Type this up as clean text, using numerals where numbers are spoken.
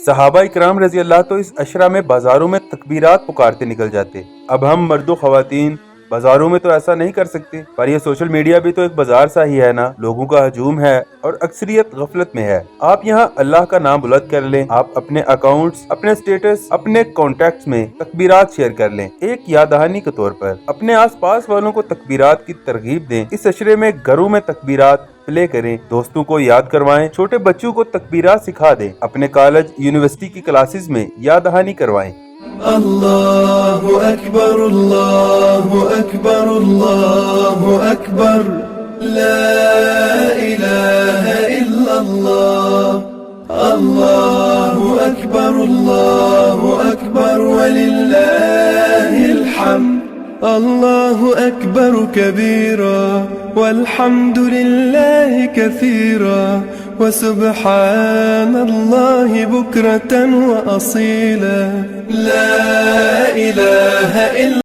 सहाबा इकराम रजी अल्लाह तो इस अशरा में बाजारों में तकबीरात पुकारते निकल जाते। अब हम मर्दो ख्वातीन बाजारों में तो ऐसा नहीं कर सकते, पर ये सोशल मीडिया भी तो एक बाजार सा ही है ना। लोगों का हजूम है और अक्सरियत गफलत में है। आप यहाँ अल्लाह का नाम बुलंद कर लें, आप अपने अकाउंट्स, अपने स्टेटस, अपने कॉन्टेक्ट्स में तकबीरात शेयर कर लें। एक याद दहानी के तौर पर अपने आसपास वालों को तकबीरात की तरगीब दें। इस अशरे में घरों में तकबीरात प्ले करें, दोस्तों को याद करवाएं, छोटे बच्चों को तकबीरात सिखा दें, अपने कॉलेज यूनिवर्सिटी की क्लासेस में याद दहानी करवाएं। अल्लाहु अकबर, अल्लाहु अकबर, अल्लाहु अकबर, ला इलाहा इल्लल्लाह, अल्लाहु अकबर, अल्लाहु अकबर वलिल्लाहिल हम्द। अल्लाहु अकबर कबीरा वल्हम्दुलिल्लाहि कसीरा व सुब्हानल्लाहि बुक्रतन व असीला। ला इलाहा इल्लल्लाह।